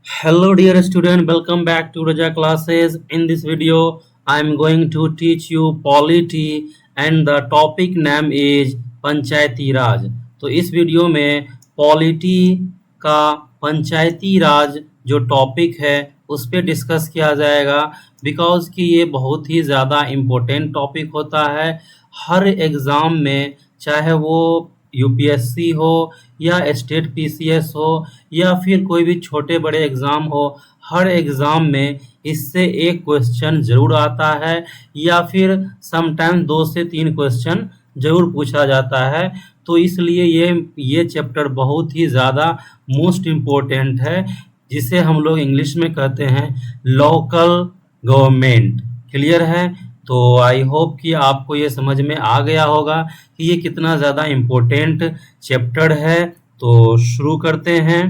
Hello dear student, welcome back to Raja classes. In this video, I am going to teach you polity and the topic name is पंचायती राज। तो इस video में polity का पंचायती राज जो topic है उस पर discuss किया जाएगा बिकॉज कि ये बहुत ही ज़्यादा इम्पोर्टेंट टॉपिक होता है। हर एग्ज़ाम में चाहे वो यूपीएससी हो या स्टेट पीसीएस हो या फिर कोई भी छोटे बड़े एग्ज़ाम हो, हर एग्ज़ाम में इससे एक क्वेश्चन ज़रूर आता है या फिर समटाइम 2 से 3 क्वेश्चन ज़रूर पूछा जाता है। तो इसलिए ये चैप्टर बहुत ही ज़्यादा मोस्ट इम्पोर्टेंट है, जिसे हम लोग इंग्लिश में कहते हैं लोकल गवर्नमेंट। क्लियर है? तो आई होप कि आपको ये समझ में आ गया होगा कि ये कितना ज़्यादा इम्पोर्टेंट चैप्टर है। तो शुरू करते हैं।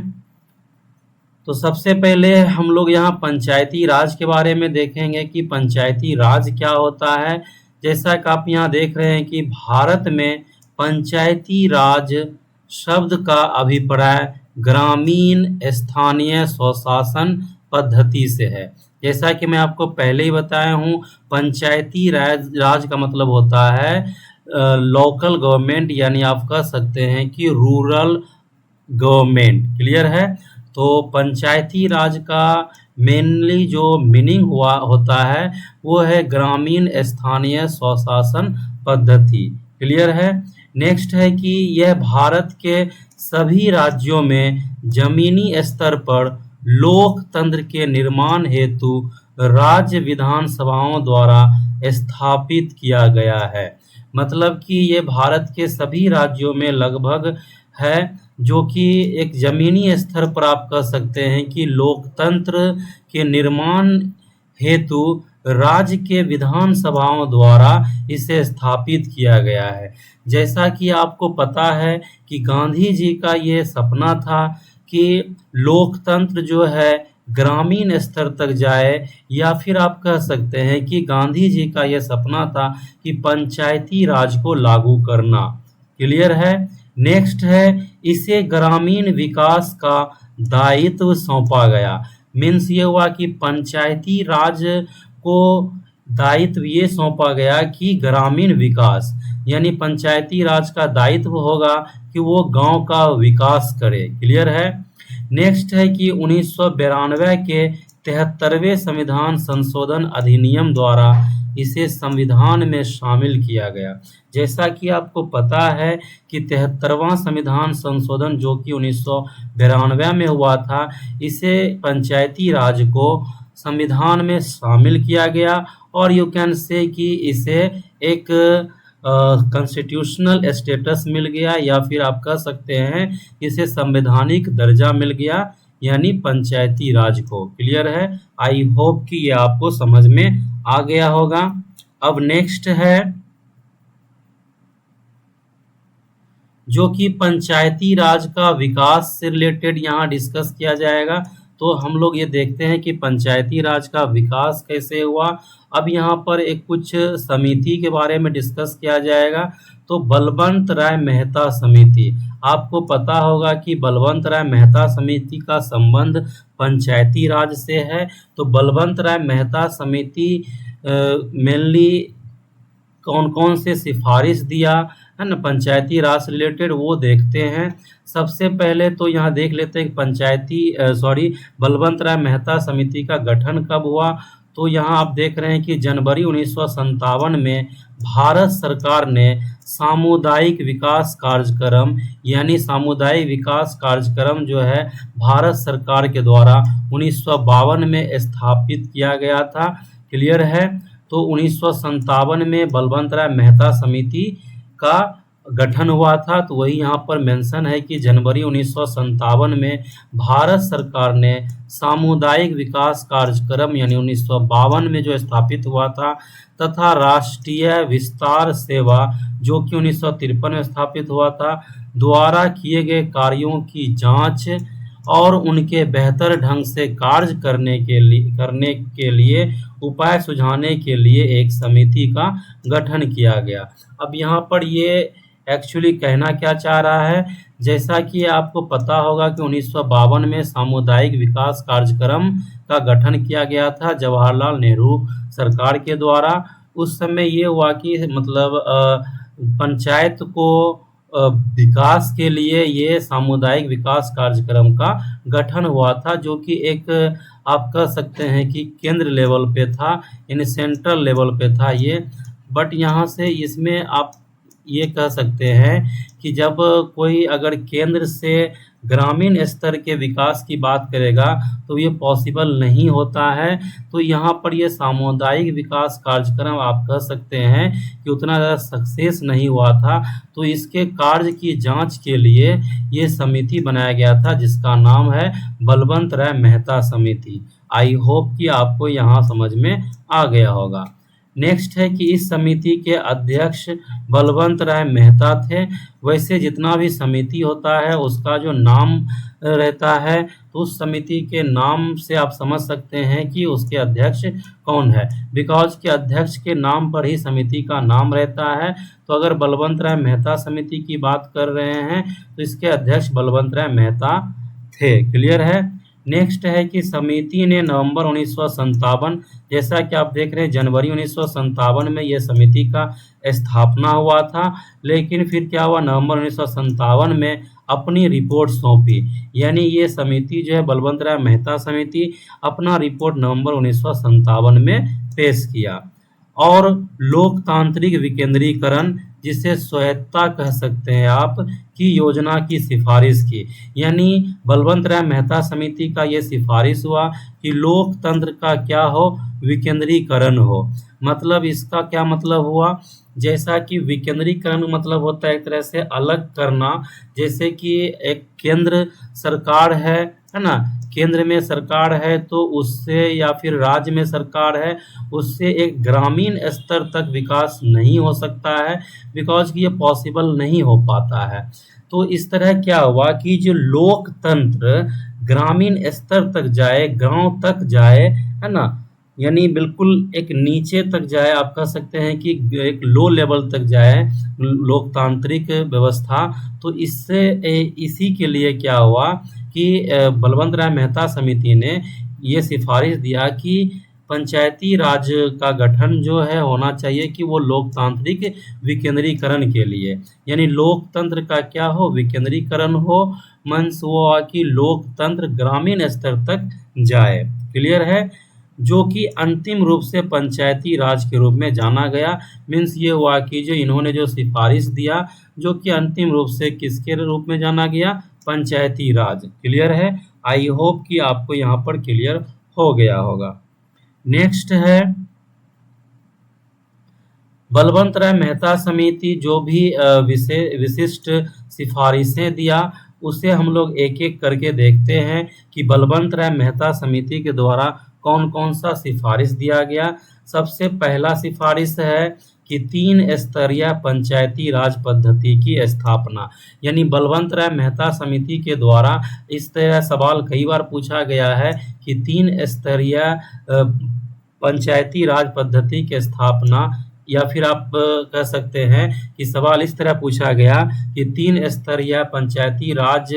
तो सबसे पहले हम लोग यहाँ पंचायती राज के बारे में देखेंगे कि पंचायती राज क्या होता है। जैसा कि आप यहाँ देख रहे हैं कि भारत में पंचायती राज शब्द का अभिप्राय ग्रामीण स्थानीय स्वशासन पद्धति से है। जैसा कि मैं आपको पहले ही बताया हूँ, पंचायती राज का मतलब होता है लोकल गवर्नमेंट, यानी आप कह सकते हैं कि रूरल गवर्नमेंट। क्लियर है? तो पंचायती राज का मेनली जो मीनिंग होता है वो है ग्रामीण स्थानीय स्वशासन पद्धति। क्लियर है? नेक्स्ट है कि यह भारत के सभी राज्यों में जमीनी स्तर पर लोकतंत्र के निर्माण हेतु राज्य विधानसभाओं द्वारा स्थापित किया गया है। मतलब कि ये भारत के सभी राज्यों में लगभग है, जो कि एक जमीनी स्तर पर आप कह सकते हैं कि लोकतंत्र के निर्माण हेतु राज्य के विधानसभाओं द्वारा इसे स्थापित किया गया है। जैसा कि आपको पता है कि गांधी जी का ये सपना था कि लोकतंत्र जो है ग्रामीण स्तर तक जाए, या फिर आप कह सकते हैं कि गांधी जी का ये सपना था कि पंचायती राज को लागू करना। क्लियर है? नेक्स्ट है, इसे ग्रामीण विकास का दायित्व सौंपा गया। मीन्स ये हुआ कि पंचायती राज को दायित्व ये सौंपा गया कि ग्रामीण विकास, यानी पंचायती राज का दायित्व होगा कि वो गांव का विकास करे। क्लियर है? नेक्स्ट है कि 1992 के 73वें संविधान संशोधन अधिनियम द्वारा इसे संविधान में शामिल किया गया। जैसा कि आपको पता है कि 73वां संविधान संशोधन जो कि 1992 में हुआ था, इसे पंचायती राज को संविधान में शामिल किया गया और यू कैन से कि इसे एक कॉन्स्टिट्यूशनल स्टेटस मिल गया, या फिर आप कह सकते हैं इसे संवैधानिक दर्जा मिल गया, यानी पंचायती राज को। क्लियर है? आई होप कि ये आपको समझ में आ गया होगा। अब नेक्स्ट है जो कि पंचायती राज का विकास से रिलेटेड यहाँ डिस्कस किया जाएगा। तो हम लोग ये देखते हैं कि पंचायती राज का विकास कैसे हुआ। अब यहाँ पर एक कुछ समिति के बारे में डिस्कस किया जाएगा। तो बलवंत राय मेहता समिति, आपको पता होगा कि बलवंत राय मेहता समिति का संबंध पंचायती राज से है। तो बलवंत राय मेहता समिति मेनली कौन कौन से सिफारिश दिया है ना पंचायती राज से रिलेटेड, वो देखते हैं। सबसे पहले तो यहाँ देख लेते हैं बलवंत राय मेहता समिति का गठन कब हुआ। तो यहाँ आप देख रहे हैं कि जनवरी 1957 में भारत सरकार ने सामुदायिक विकास कार्यक्रम, यानी सामुदायिक विकास कार्यक्रम जो है भारत सरकार के द्वारा 1952 में स्थापित किया गया था। क्लियर है? तो 1957 में बलवंत राय मेहता समिति का गठन हुआ था। तो वही यहाँ पर मेंशन है कि जनवरी 1957 में भारत सरकार ने सामुदायिक विकास कार्यक्रम यानी 1952 में जो स्थापित हुआ था, तथा राष्ट्रीय विस्तार सेवा जो कि 1953 में स्थापित हुआ था, द्वारा किए गए कार्यों की जांच और उनके बेहतर ढंग से कार्य करने के लिए उपाय सुझाने के लिए एक समिति का गठन किया गया। अब यहाँ पर ये एक्चुअली कहना क्या चाह रहा है जैसा कि आपको पता होगा कि 1952 में सामुदायिक विकास कार्यक्रम का गठन किया गया था जवाहरलाल नेहरू सरकार के द्वारा। उस समय ये हुआ कि मतलब पंचायत को विकास के लिए ये सामुदायिक विकास कार्यक्रम का गठन हुआ था, जो कि एक आप कह सकते हैं कि केंद्र लेवल पे था, यानी सेंट्रल लेवल पे था ये। बट यहाँ से इसमें आप ये कह सकते हैं कि जब कोई अगर केंद्र से ग्रामीण स्तर के विकास की बात करेगा तो ये पॉसिबल नहीं होता है। तो यहाँ पर ये सामुदायिक विकास कार्यक्रम आप कह सकते हैं कि उतना ज़्यादा सक्सेस नहीं हुआ था। तो इसके कार्य की जांच के लिए ये समिति बनाया गया था, जिसका नाम है बलवंत राय मेहता समिति। आई होप कि आपको यहाँ समझ में आ गया होगा। नेक्स्ट है कि इस समिति के अध्यक्ष बलवंत राय मेहता थे। वैसे जितना भी समिति होता है उसका जो नाम रहता है, तो उस समिति के नाम से आप समझ सकते हैं कि उसके अध्यक्ष कौन है, बिकॉज के अध्यक्ष के नाम पर ही समिति का नाम रहता है। तो अगर बलवंत राय मेहता समिति की बात कर रहे हैं तो इसके अध्यक्ष बलवंत राय मेहता थे। क्लियर है। नेक्स्ट है कि समिति ने नवंबर 1957, जैसा कि आप देख रहे हैं जनवरी 1957 में यह समिति का स्थापना हुआ था, लेकिन फिर क्या हुआ, नवंबर 1957 में अपनी रिपोर्ट सौंपी। यानी ये समिति जो है बलवंत राय मेहता समिति अपना रिपोर्ट नवंबर 1957 में पेश किया। और लोकतांत्रिक विकेंद्रीकरण, जिसे स्वायत्तता कह सकते हैं आप, की योजना की सिफारिश की। यानी बलवंत राय मेहता समिति का ये सिफारिश हुआ कि लोकतंत्र का क्या हो, विकेंद्रीकरण हो। मतलब इसका क्या मतलब हुआ, जैसा कि विकेंद्रीकरण मतलब होता है एक तरह से अलग करना। जैसे कि एक केंद्र सरकार है ना, केंद्र में सरकार है तो उससे, या फिर राज्य में सरकार है उससे एक ग्रामीण स्तर तक विकास नहीं हो सकता है, बिकॉज कि ये पॉसिबल नहीं हो पाता है। तो इस तरह क्या हुआ कि जो लोकतंत्र ग्रामीण स्तर तक जाए, गांव तक जाए, है ना, यानी बिल्कुल एक नीचे तक जाए, आप कह सकते हैं कि एक लो लेवल तक जाए लोकतांत्रिक व्यवस्था। तो इससे इसी के लिए क्या हुआ कि बलवंत राय मेहता समिति ने ये सिफारिश दिया कि पंचायती राज का गठन जो है होना चाहिए कि वो लोकतांत्रिक विकेंद्रीकरण के लिए, यानी लोकतंत्र का क्या हो, विकेंद्रीकरण हो। मंस वो कि लोकतंत्र ग्रामीण स्तर तक जाए। क्लियर है। जो कि अंतिम रूप से पंचायती राज के रूप में जाना गया। मीन्स ये हुआ कि जो इन्होंने जो सिफारिश दिया, जो कि अंतिम रूप से किसके रूप में जाना गया, पंचायती राज। क्लियर है। आई होप कि आपको यहाँ पर क्लियर हो गया होगा। नेक्स्ट है बलवंत राय मेहता समिति जो भी विशिष्ट सिफारिशें दिया, उसे हम लोग एक एक करके देखते हैं कि बलवंत राय मेहता समिति के द्वारा कौन कौन सा सिफारिश दिया गया। सबसे पहला सिफारिश है कि 3 स्तरीय पंचायती राज पद्धति की स्थापना। यानी बलवंत राय मेहता समिति के द्वारा इस तरह सवाल कई बार पूछा गया है कि 3 स्तरीय पंचायती राज पद्धति की स्थापना, या फिर आप कह सकते हैं कि सवाल इस तरह पूछा गया कि 3 स्तरीय पंचायती राज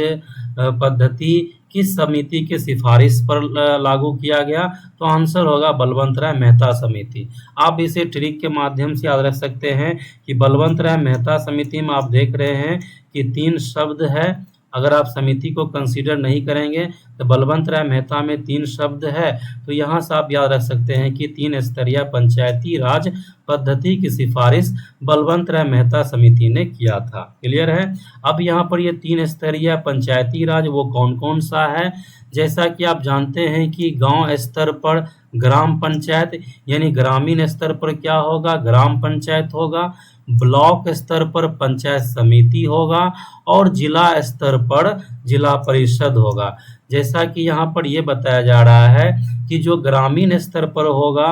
पद्धति किस समिति के सिफारिश पर लागू किया गया, तो आंसर होगा बलवंत राय मेहता समिति। आप इसे ट्रिक के माध्यम से याद रख सकते हैं कि बलवंत राय मेहता समिति में आप देख रहे हैं कि 3 शब्द है। अगर आप समिति को कंसीडर नहीं करेंगे तो बलवंत राय मेहता में 3 शब्द है, तो यहाँ से आप याद रख सकते हैं कि 3 स्तरीय पंचायती राज पद्धति की सिफारिश बलवंत राय मेहता समिति ने किया था। क्लियर है। अब यहाँ पर ये 3 स्तरीय पंचायती राज वो कौन कौन सा है, जैसा कि आप जानते हैं कि गांव स्तर पर ग्राम पंचायत, यानी ग्रामीण स्तर पर क्या होगा, ग्राम पंचायत होगा। ब्लॉक स्तर पर पंचायत समिति होगा और जिला स्तर पर जिला परिषद होगा। जैसा कि यहाँ पर यह बताया जा रहा है कि जो ग्रामीण स्तर पर होगा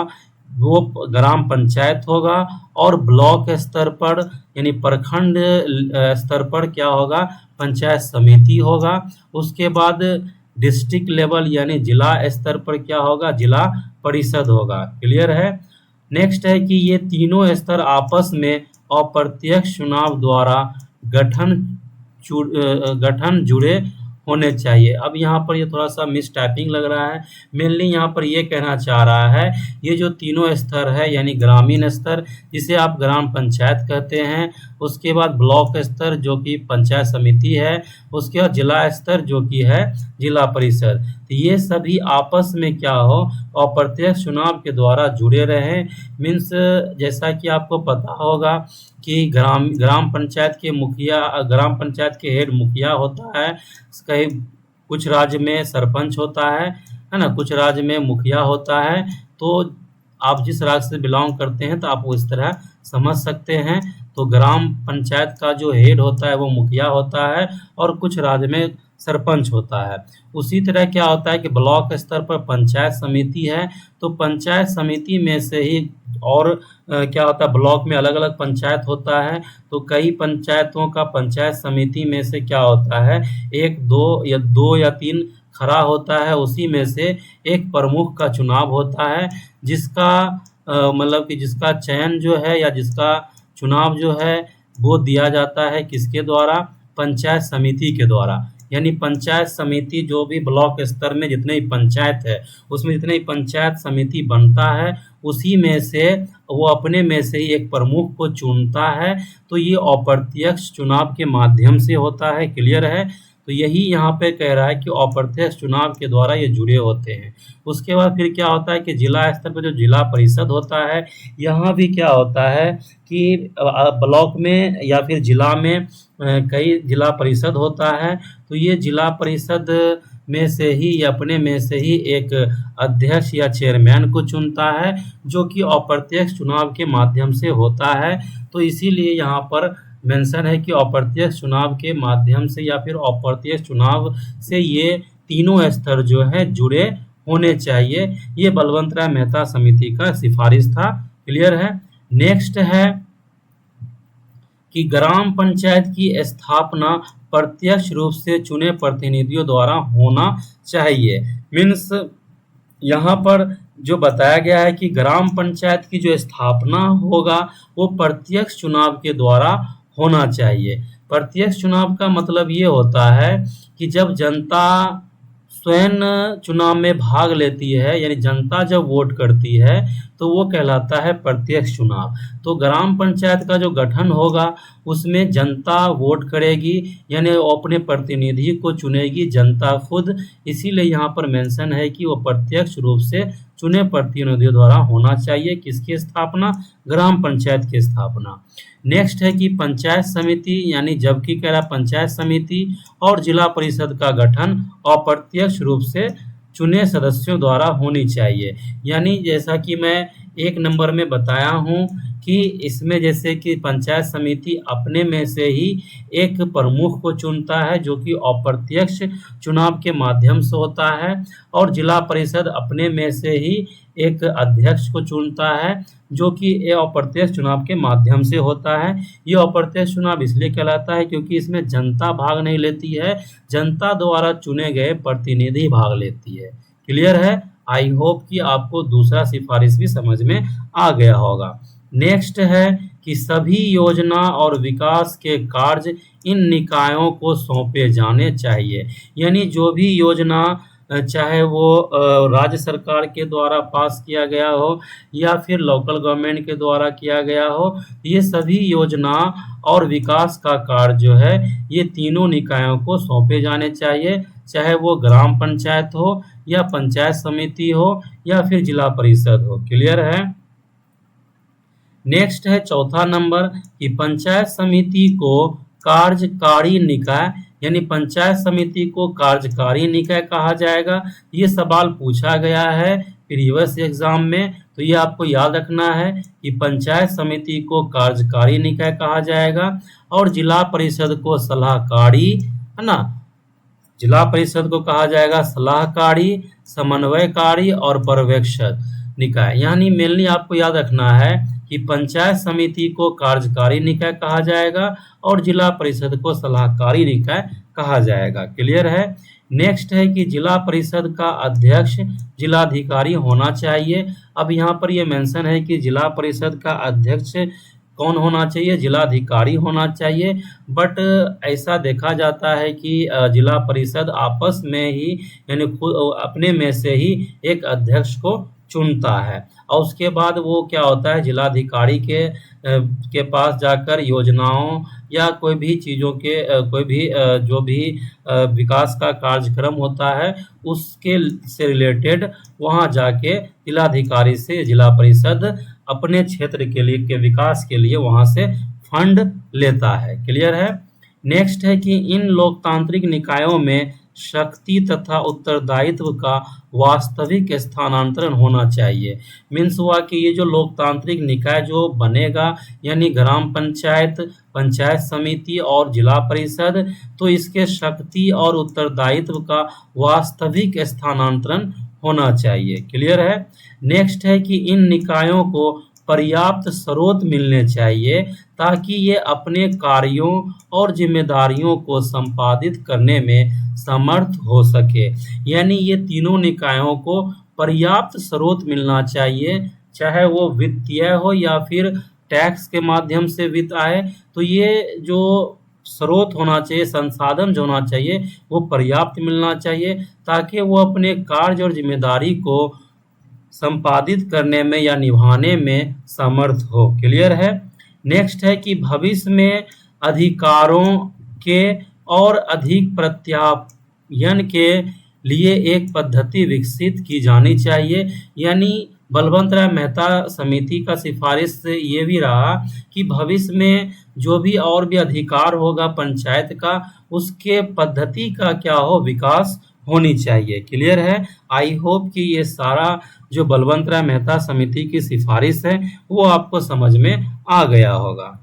वो ग्राम पंचायत होगा, और ब्लॉक स्तर पर यानी प्रखंड स्तर पर क्या होगा, पंचायत समिति होगा। उसके बाद डिस्ट्रिक्ट लेवल यानी जिला स्तर पर क्या होगा, जिला परिषद होगा। क्लियर है। नेक्स्ट है कि ये तीनों स्तर आपस में अप्रत्यक्ष चुनाव द्वारा गठन गठन जुड़े होने चाहिए। अब यहाँ पर ये थोड़ा सा मिस टाइपिंग लग रहा है। मेनली यहाँ पर ये कहना चाह रहा है, ये जो तीनों स्तर है यानी ग्रामीण स्तर जिसे आप ग्राम पंचायत कहते हैं, उसके बाद ब्लॉक स्तर जो कि पंचायत समिति है, उसके बाद जिला स्तर जो कि है जिला परिषद, तो ये सभी आपस में क्या हो, अप्रत्यक्ष चुनाव के द्वारा जुड़े रहे। मीन्स जैसा कि आपको पता होगा कि ग्राम पंचायत के मुखिया, ग्राम पंचायत के हेड मुखिया होता है, कहीं कुछ राज्य में सरपंच होता है ना, कुछ राज्य में मुखिया होता है। तो आप जिस राज्य से बिलोंग करते हैं तो आप वो इस तरह समझ सकते हैं। तो ग्राम पंचायत का जो हेड होता है वो मुखिया होता है और कुछ राज्य में सरपंच होता है। उसी तरह क्या होता है कि ब्लॉक स्तर पर पंचायत समिति है, तो पंचायत समिति में से ही और क्या होता है, ब्लॉक में अलग अलग पंचायत होता है, तो कई पंचायतों का पंचायत समिति में से क्या होता है, एक दो या तीन खड़ा होता है, उसी में से एक प्रमुख का चुनाव होता है, जिसका मतलब कि जिसका चयन जो है या जिसका चुनाव जो है वो दिया जाता है किसके द्वारा, पंचायत समिति के द्वारा। यानी पंचायत समिति जो भी ब्लॉक स्तर में जितने ही पंचायत है उसमें जितने ही पंचायत समिति बनता है, उसी में से वो अपने में से ही एक प्रमुख को चुनता है। तो ये अप्रत्यक्ष चुनाव के माध्यम से होता है। क्लियर है? तो यही यहाँ पे कह रहा है कि अप्रत्यक्ष चुनाव के द्वारा ये जुड़े होते हैं। उसके बाद फिर क्या होता है कि जिला स्तर पर जो जिला परिषद होता है, यहाँ भी क्या होता है कि ब्लॉक में या फिर जिला में कई जिला परिषद होता है, तो ये जिला परिषद में से ही अपने में से ही एक अध्यक्ष या चेयरमैन को चुनता है, जो कि अप्रत्यक्ष चुनाव के माध्यम से होता है। तो इसीलिए यहाँ पर मेंशन है कि अप्रत्यक्ष चुनाव के माध्यम से या फिर अप्रत्यक्ष चुनाव से ये तीनों स्तर जो है जुड़े होने चाहिए। ये बलवंत राय मेहता समिति का सिफारिश था। क्लियर है? नेक्स्ट है कि ग्राम पंचायत की स्थापना प्रत्यक्ष रूप से चुने प्रतिनिधियों द्वारा होना चाहिए। मीन्स यहाँ पर जो बताया गया है कि ग्राम पंचायत की जो स्थापना होगा वो प्रत्यक्ष चुनाव के द्वारा होना चाहिए। प्रत्यक्ष चुनाव का मतलब ये होता है कि जब जनता स्वयं चुनाव में भाग लेती है, यानी जनता जब वोट करती है तो वो कहलाता है प्रत्यक्ष चुनाव। तो ग्राम पंचायत का जो गठन होगा उसमें जनता वोट करेगी, यानी वो अपने प्रतिनिधि को चुनेगी जनता खुद। इसीलिए यहाँ पर मेंशन है कि वो प्रत्यक्ष रूप से चुने प्रतिनिधियों द्वारा होना चाहिए। किसकी स्थापना? ग्राम पंचायत की स्थापना। नेक्स्ट है कि पंचायत समिति, यानी जबकि कह रहा पंचायत समिति और जिला परिषद का गठन अप्रत्यक्ष रूप से चुने सदस्यों द्वारा होनी चाहिए। यानी जैसा कि मैं 1 नंबर में बताया हूँ कि इसमें जैसे कि पंचायत समिति अपने में से ही एक प्रमुख को चुनता है जो कि अप्रत्यक्ष चुनाव के माध्यम से होता है, और जिला परिषद अपने में से ही एक अध्यक्ष को चुनता है जो कि अप्रत्यक्ष चुनाव के माध्यम से होता है। ये अप्रत्यक्ष चुनाव इसलिए कहलाता है क्योंकि इसमें जनता भाग नहीं लेती है, जनता द्वारा चुने गए प्रतिनिधि भाग लेती है। क्लियर है? आई होप कि आपको दूसरा सिफारिश भी समझ में आ गया होगा। नेक्स्ट है कि सभी योजना और विकास के कार्य इन निकायों को सौंपे जाने चाहिए। यानी जो भी योजना चाहे वो राज्य सरकार के द्वारा पास किया गया हो या फिर लोकल गवर्नमेंट के द्वारा किया गया हो, ये सभी योजना और विकास का कार्य जो है ये तीनों निकायों को सौंपे जाने चाहिए, चाहे वो ग्राम पंचायत हो या पंचायत समिति हो या फिर जिला परिषद हो। क्लियर है? नेक्स्ट है चौथा नंबर कि पंचायत समिति को कार्यकारी निकाय, यानी पंचायत समिति को कार्यकारी निकाय कहा जाएगा। ये सवाल पूछा गया है प्रीवियस एग्जाम में, तो ये आपको याद रखना है कि पंचायत समिति को कार्यकारी निकाय कहा जाएगा और जिला परिषद को सलाहकारी, है ना, जिला परिषद को कहा जाएगा सलाहकारी, समन्वयकारी और पर्यवेक्षक निकाय। यानी मेनली आपको याद रखना है कि पंचायत समिति को कार्यकारी निकाय कहा जाएगा और जिला परिषद को सलाहकारी निकाय कहा जाएगा। क्लियर है? नेक्स्ट है कि जिला परिषद का अध्यक्ष जिलाधिकारी होना चाहिए। अब यहाँ पर ये मेंशन है कि जिला परिषद का अध्यक्ष कौन होना चाहिए? जिलाधिकारी होना चाहिए। बट ऐसा देखा जाता है कि जिला परिषद आपस में ही यानी खुद अपने में से ही एक अध्यक्ष को चुनता है और उसके बाद वो क्या होता है, जिलाधिकारी के पास जाकर योजनाओं या कोई भी चीज़ों के कोई भी जो भी विकास का कार्यक्रम होता है उसके से रिलेटेड वहाँ जाके जिलाधिकारी से जिला परिषद अपने क्षेत्र के लिए के विकास के लिए वहाँ से फंड लेता है। क्लियर है। नेक्स्ट है कि इन लोकतांत्रिक निकायों में शक्ति तथा उत्तरदायित्व का वास्तविक स्थानांतरण होना चाहिए। मीन्स हुआ कि ये जो लोकतांत्रिक निकाय जो बनेगा यानी ग्राम पंचायत, पंचायत समिति और जिला परिषद, तो इसके शक्ति और उत्तरदायित्व का वास्तविक स्थानांतरण होना चाहिए। क्लियर है। नेक्स्ट है कि इन निकायों को पर्याप्त स्रोत मिलने चाहिए ताकि ये अपने कार्यों और जिम्मेदारियों को संपादित करने में समर्थ हो सके। यानी ये तीनों निकायों को पर्याप्त स्रोत मिलना चाहिए, चाहे वो वित्तीय हो या फिर टैक्स के माध्यम से वित्त आए, तो ये जो स्रोत होना चाहिए, संसाधन जो होना चाहिए वो पर्याप्त मिलना चाहिए ताकि वो अपने कार्य और जिम्मेदारी को संपादित करने में या निभाने में समर्थ हो। क्लियर है। नेक्स्ट है कि भविष्य में अधिकारों के और अधिक प्रत्यायन के लिए एक पद्धति विकसित की जानी चाहिए। यानी बलवंत राय मेहता समिति का सिफारिश से ये भी रहा कि भविष्य में जो भी और भी अधिकार होगा पंचायत का, उसके पद्धति का क्या हो, विकास होनी चाहिए। क्लियर है। आई होप कि ये सारा जो बलवंत राय मेहता समिति की सिफारिश है वो आपको समझ में आ गया होगा।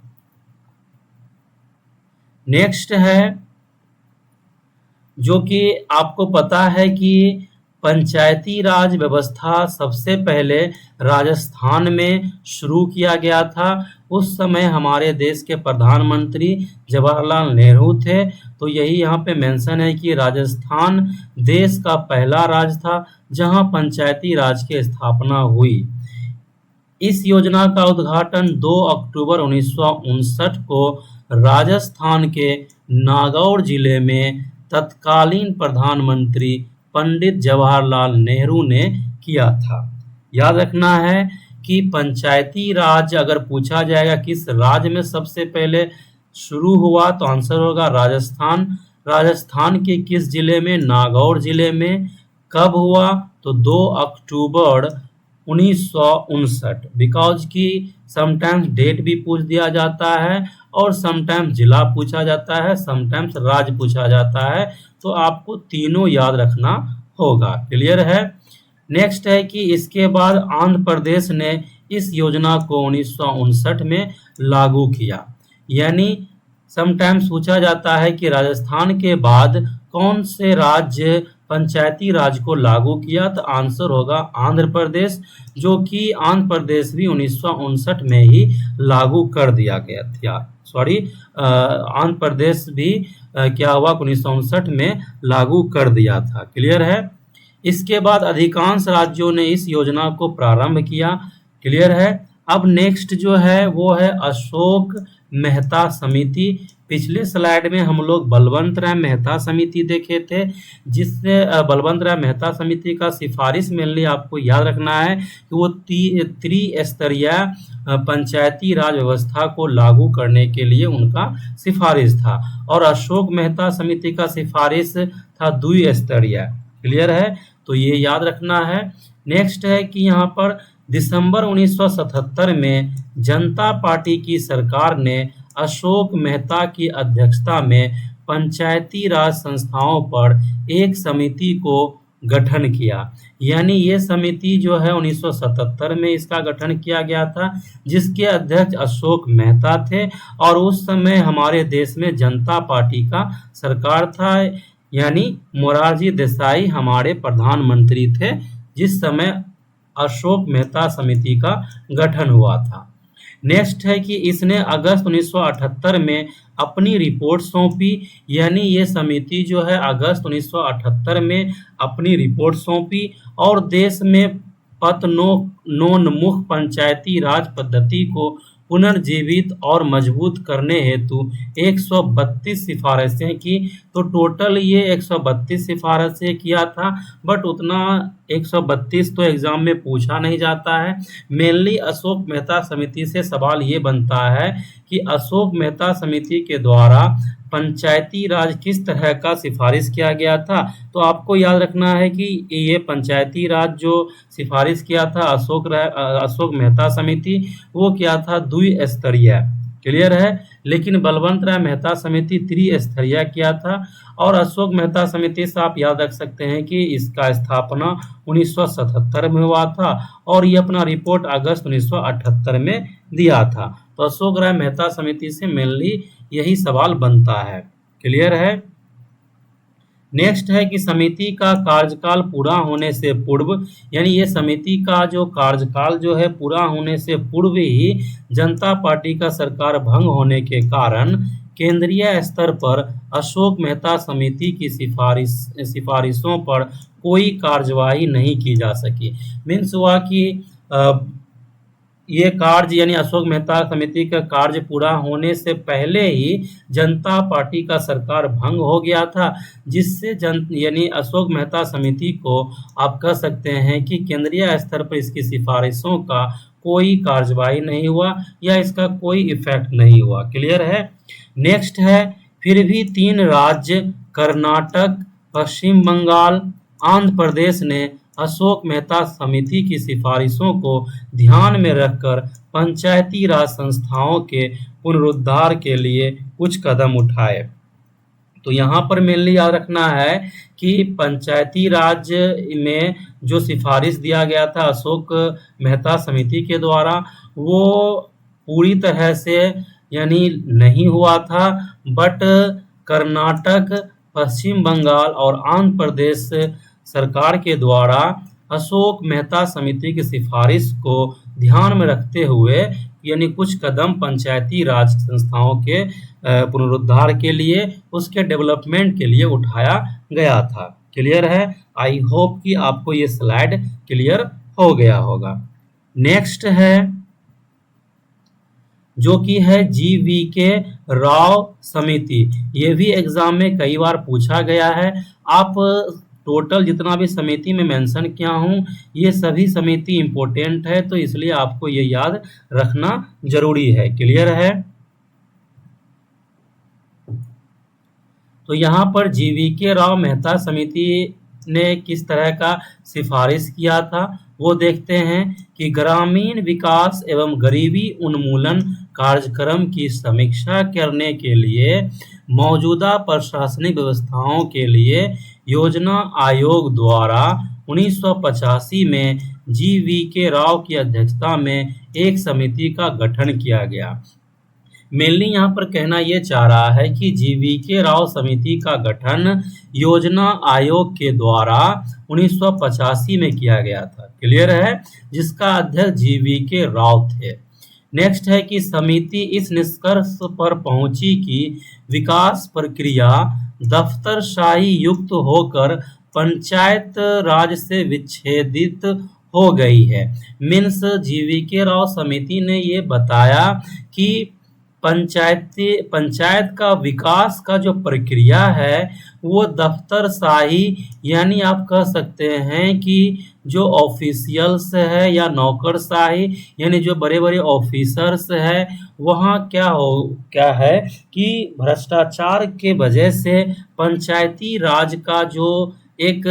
नेक्स्ट है जो कि आपको पता है कि पंचायती राज व्यवस्था सबसे पहले राजस्थान में शुरू किया गया था। उस समय हमारे देश के प्रधानमंत्री जवाहरलाल नेहरू थे। तो यही यहाँ पे मेंशन है कि राजस्थान देश का पहला राज्य था जहाँ पंचायती राज की स्थापना हुई। इस योजना का उद्घाटन 2 अक्टूबर 1959 को राजस्थान के नागौर जिले में तत्कालीन प्रधानमंत्री पंडित जवाहरलाल नेहरू ने किया था। याद रखना है कि पंचायती राज अगर पूछा जाएगा किस राज्य में सबसे पहले शुरू हुआ तो आंसर होगा राजस्थान। राजस्थान के किस जिले में? नागौर जिले में। कब हुआ? तो 2 अक्टूबर 1959। बिकॉज की समटाइम्स डेट भी पूछ दिया जाता है और समटाइम्स जिला पूछा जाता है, समटाइम्स राज्य पूछा जाता है, तो आपको तीनों याद रखना होगा। क्लियर है। नेक्स्ट है कि इसके बाद आंध्र प्रदेश ने इस योजना को 1959 में लागू किया। यानी समटाइम्स पूछा जाता है कि राजस्थान के बाद कौन से राज्य पंचायती राज को लागू किया, तो आंसर होगा आंध्र प्रदेश, जो कि आंध्र प्रदेश भी 1959 में ही लागू कर दिया गया था। आंध्र प्रदेश भी क्या हुआ 1959 में लागू कर दिया था। क्लियर है। इसके बाद अधिकांश राज्यों ने इस योजना को प्रारंभ किया। क्लियर है। अब नेक्स्ट जो है वो है अशोक मेहता समिति। पिछले स्लाइड में हम लोग बलवंत राय मेहता समिति देखे थे, जिससे बलवंत राय मेहता समिति का सिफारिश मेनली आपको याद रखना है कि वो त्रिस्तरीय पंचायती राज व्यवस्था को लागू करने के लिए उनका सिफारिश था और अशोक मेहता समिति का सिफारिश था द्विस्तरीय। क्लियर है। तो ये याद रखना है। नेक्स्ट है कि यहाँ पर दिसंबर 1977 में जनता पार्टी की सरकार ने अशोक मेहता की अध्यक्षता में पंचायती राज संस्थाओं पर एक समिति को गठन किया। यानी ये समिति जो है 1977 में इसका गठन किया गया था, जिसके अध्यक्ष अशोक मेहता थे और उस समय हमारे देश में जनता पार्टी का सरकार था। यानी मोरारजी देसाई हमारे प्रधानमंत्री थे जिस समय अशोक मेहता समिति का गठन हुआ था। नेक्स्ट है कि इसने अगस्त 1978 में अपनी रिपोर्ट सौंपी। यानी ये समिति जो है अगस्त 1978 में अपनी रिपोर्ट सौंपी और देश में पतनोन्मुख पंचायती राज पद्धति को पुनर्जीवित और मजबूत करने हेतु 132 सिफारिशें की। तो टोटल ये 132 सिफारिशें किया था, बट उतना 132 तो एग्जाम में पूछा नहीं जाता है। मेनली अशोक मेहता समिति से सवाल ये बनता है कि अशोक मेहता समिति के द्वारा पंचायती राज किस तरह का सिफारिश किया गया था। तो आपको याद रखना है कि ये पंचायती राज जो सिफारिश किया था अशोक मेहता समिति, वो क्या था, द्विस्तरीय। क्लियर है। लेकिन बलवंत राय मेहता समिति त्रिस्तरीय किया था। और अशोक मेहता समिति से आप याद रख सकते हैं कि इसका स्थापना 1977 में हुआ था और ये अपना रिपोर्ट अगस्त 1978 में दिया था। तो अशोक राय मेहता समिति से मेनली यही सवाल बनता है। क्लियर है। नेक्स्ट है कि समिति का कार्यकाल पूरा होने से पूर्व, यानी ये समिति का जो कार्यकाल जो है पूरा होने से पूर्व ही जनता पार्टी का सरकार भंग होने के कारण केंद्रीय स्तर पर अशोक मेहता समिति की सिफारिशों पर कोई कार्यवाही नहीं की जा सकी। मीन्स हुआ कि ये कार्य यानी अशोक मेहता समिति का कार्य पूरा होने से पहले ही जनता पार्टी का सरकार भंग हो गया था, जिससे यानी अशोक मेहता समिति को आप कह सकते हैं कि केंद्रीय स्तर पर इसकी सिफारिशों का कोई कार्यवाही नहीं हुआ या इसका कोई इफेक्ट नहीं हुआ। क्लियर है। नेक्स्ट है, फिर भी 3 राज्य कर्नाटक, पश्चिम बंगाल, आंध्र प्रदेश ने अशोक मेहता समिति की सिफारिशों को ध्यान में रखकर पंचायती राज संस्थाओं के पुनरुद्धार के लिए कुछ कदम उठाए। तो यहाँ पर मेनली याद रखना है कि पंचायती राज में जो सिफारिश दिया गया था अशोक मेहता समिति के द्वारा, वो पूरी तरह से यानी नहीं हुआ था, बट कर्नाटक, पश्चिम बंगाल और आंध्र प्रदेश सरकार के द्वारा अशोक मेहता समिति की सिफारिश को ध्यान में रखते हुए यानी कुछ कदम पंचायती राज संस्थाओं के पुनरुद्धार के लिए, उसके डेवलपमेंट के लिए उठाया गया था। क्लियर है। आई होप कि आपको ये स्लाइड क्लियर हो गया होगा। नेक्स्ट है जो कि है GVK राव समिति। ये भी एग्जाम में कई बार पूछा गया है। आप टोटल जितना भी समिति में मेंशन किया हूँ ये सभी समिति इंपॉर्टेंट है, तो इसलिए आपको ये याद रखना जरूरी है। क्लियर है। तो यहाँ पर GVK राव मेहता समिति ने किस तरह का सिफारिश किया था वो देखते हैं कि ग्रामीण विकास एवं गरीबी उन्मूलन कार्यक्रम की समीक्षा करने के लिए मौजूदा प्रशासनिक व्यवस्थाओं के लिए योजना आयोग द्वारा 1985 में GVK राव की अध्यक्षता में एक समिति का गठन किया गया। मेनली यहाँ पर कहना ये चाह रहा है कि GVK राव समिति का गठन योजना आयोग के द्वारा 1985 में किया गया था। क्लियर है। जिसका अध्यक्ष GVK राव थे। नेक्स्ट है कि समिति इस निष्कर्ष पर पहुंची कि विकास प्रक्रिया दफ्तरशाही युक्त होकर पंचायत राज से विच्छेदित हो गई है। मीन्स GVK राव समिति ने ये बताया कि पंचायत का विकास का जो प्रक्रिया है वो दफ्तरशाही यानी आप कह सकते हैं कि जो ऑफिशियल्स है या नौकरशाही यानी जो बड़े बड़े ऑफिसर्स है वहाँ क्या है कि भ्रष्टाचार के वजह से पंचायती राज का जो एक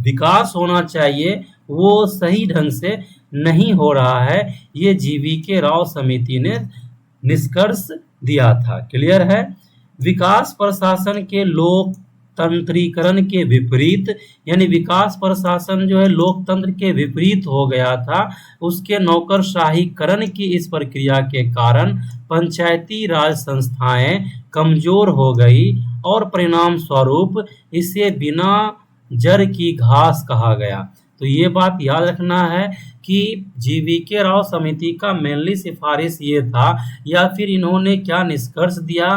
विकास होना चाहिए वो सही ढंग से नहीं हो रहा है। ये GVK राव समिति ने निष्कर्ष दिया था। क्लियर है। विकास प्रशासन के लोकतंत्रीकरण के विपरीत यानी विकास प्रशासन जो है लोकतंत्र के विपरीत हो गया था। उसके नौकरशाहीकरण की इस प्रक्रिया के कारण पंचायती राज संस्थाएं कमजोर हो गई और परिणाम स्वरूप इसे बिना जड़ की घास कहा गया। तो ये बात याद रखना है कि GVK राव समिति का मेनली सिफारिश ये था या फिर इन्होंने क्या निष्कर्ष दिया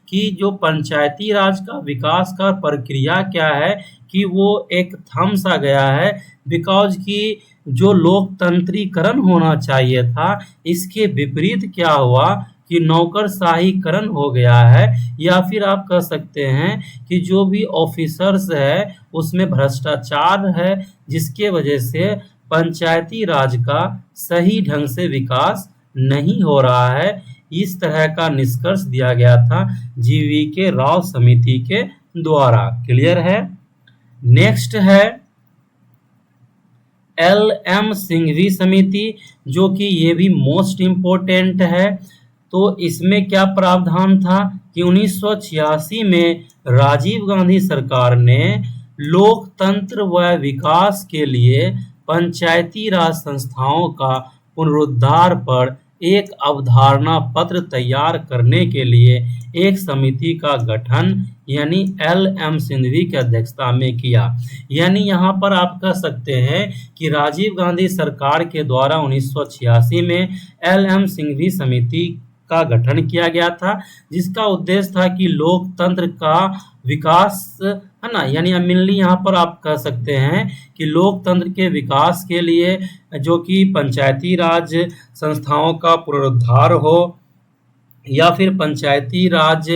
कि जो पंचायती राज का विकास का प्रक्रिया क्या है कि वो एक थम सा गया है, बिकॉज कि जो लोकतंत्रीकरण होना चाहिए था, इसके विपरीत क्या हुआ कि नौकरशाहीकरण हो गया है, या फिर आप कह सकते हैं कि जो भी ऑफिसर्स है उसमें भ्रष्टाचार है, जिसके वजह से पंचायती राज का सही ढंग से विकास नहीं हो रहा है। इस तरह का निष्कर्ष दिया गया था जीवीके राव समिति के द्वारा। क्लियर है। नेक्स्ट है एल.एम. सिंघवी समिति, जो कि ये भी मोस्ट इम्पोर्टेंट है। तो इसमें क्या प्रावधान था कि 1986 में राजीव गांधी सरकार ने लोकतंत्र व विकास के लिए पंचायती राज संस्थाओं का पुनरुद्धार पर एक अवधारणा पत्र तैयार करने के लिए एक समिति का गठन यानी एल.एम. सिंघवी की अध्यक्षता में किया। यानी यहाँ पर आप कह सकते हैं कि राजीव गांधी सरकार के द्वारा 1986 में एल.एम. सिंघवी समिति का गठन किया गया था, जिसका उद्देश्य था कि लोकतंत्र का विकास, है ना, यानी मेनली यहाँ पर आप कह सकते हैं कि लोकतंत्र के विकास के लिए जो कि पंचायती राज संस्थाओं का पुनरुद्धार हो, या फिर पंचायती राज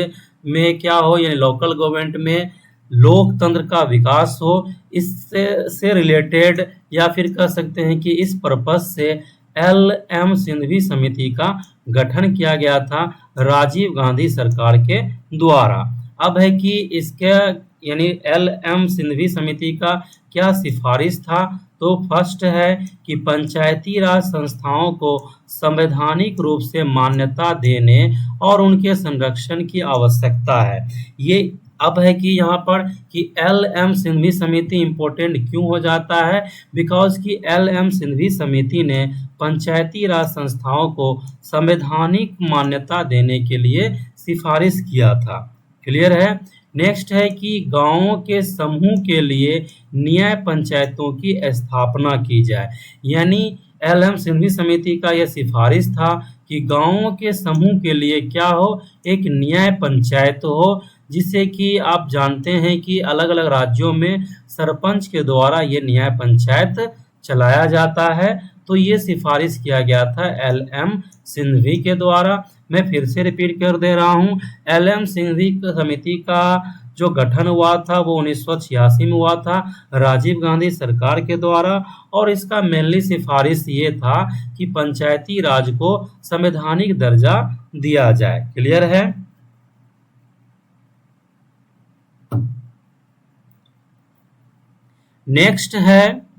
में क्या हो, यानी लोकल गवर्नमेंट में लोकतंत्र का विकास हो, इससे से रिलेटेड, या फिर कह सकते हैं कि इस पर्पज से एल.एम. सिंघवी समिति का गठन किया गया था राजीव गांधी सरकार के द्वारा। अब है कि इसके यानी एल.एम. सिंघवी समिति का क्या सिफारिश था, तो फर्स्ट है कि पंचायती राज संस्थाओं को संवैधानिक रूप से मान्यता देने और उनके संरक्षण की आवश्यकता है। ये अब है कि यहाँ पर कि एल.एम. सिंघवी समिति इम्पोर्टेंट क्यों हो जाता है, बिकॉज कि एल.एम. सिंघवी समिति ने पंचायती राज संस्थाओं को संवैधानिक मान्यता देने के लिए सिफारिश किया था। क्लियर है। नेक्स्ट है कि गांवों के समूह के लिए न्याय पंचायतों की स्थापना की जाए। यानी एल.एम. सिंघवी समिति का यह सिफारिश था कि गांवों के समूह के लिए क्या हो, एक न्याय पंचायत हो, जिसे कि आप जानते हैं कि अलग अलग राज्यों में सरपंच के द्वारा ये न्याय पंचायत चलाया जाता है। तो ये सिफारिश किया गया था एल.एम. सिंघवी के द्वारा। मैं फिर से रिपीट कर दे रहा हूँ, एल.एम. सिंघवी समिति का जो गठन हुआ था वो 1986 में हुआ था राजीव गांधी सरकार के द्वारा, और इसका मेनली सिफारिश ये था कि पंचायती राज को संवैधानिक दर्जा दिया जाए। क्लियर है। नेक्स्ट है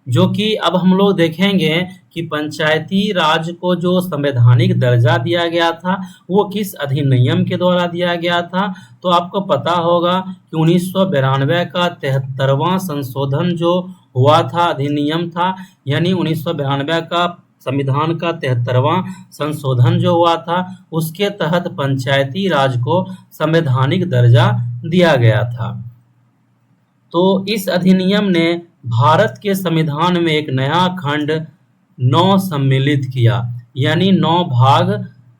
जो कि अब हम लोग देखेंगे कि पंचायती राज को जो संवैधानिक दर्जा दिया गया था वो किस अधिनियम के द्वारा दिया गया था। तो आपको पता होगा कि 1992 का 73वां संशोधन जो हुआ था अधिनियम था, यानी 1992 का संविधान का 73वां संशोधन जो हुआ था, उसके तहत पंचायती राज को संवैधानिक दर्जा दिया गया था। तो इस अधिनियम ने भारत के संविधान में एक नया खंड 9 सम्मिलित किया, यानी 9 भाग।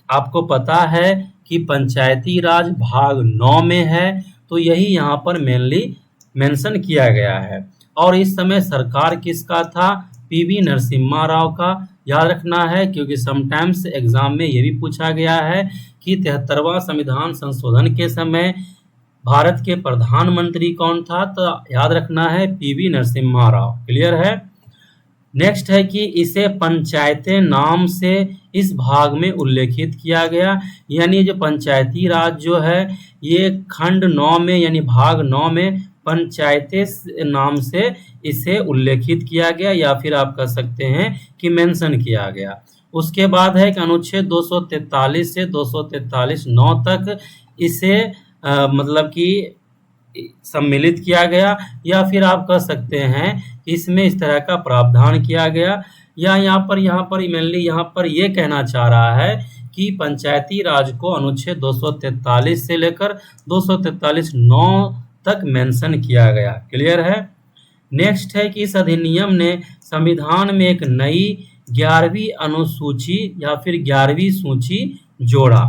आपको पता है कि पंचायती राज भाग 9 में है, तो यही यहाँ पर मेनली मेंशन किया गया है। और इस समय सरकार किसका था, पी.वी. नरसिम्हा राव का। याद रखना है क्योंकि समटाइम्स एग्जाम में ये भी पूछा गया है कि 73वां संविधान संशोधन के समय भारत के प्रधानमंत्री कौन था, तो याद रखना है पी.वी. नरसिम्हा राव। क्लियर है। नेक्स्ट है कि इसे पंचायतें नाम से इस भाग में उल्लेखित किया गया, यानी जो पंचायती राज जो है ये खंड 9 में यानी भाग 9 में पंचायतें नाम से इसे उल्लेखित किया गया, या फिर आप कह सकते हैं कि मेंशन किया गया। उसके बाद है कि अनुच्छेद 243 से 243(9) तक इसे मतलब कि सम्मिलित किया गया, या फिर आप कह सकते हैं इसमें इस तरह का प्रावधान किया गया। या यहाँ पर मेनली यहाँ पर ये कहना चाह रहा है कि पंचायती राज को अनुच्छेद 243 से लेकर 243(9) तक मेंशन किया गया। क्लियर है। नेक्स्ट है कि इस अधिनियम ने संविधान में एक नई 11वीं अनुसूची या फिर 11वीं सूची जोड़ा।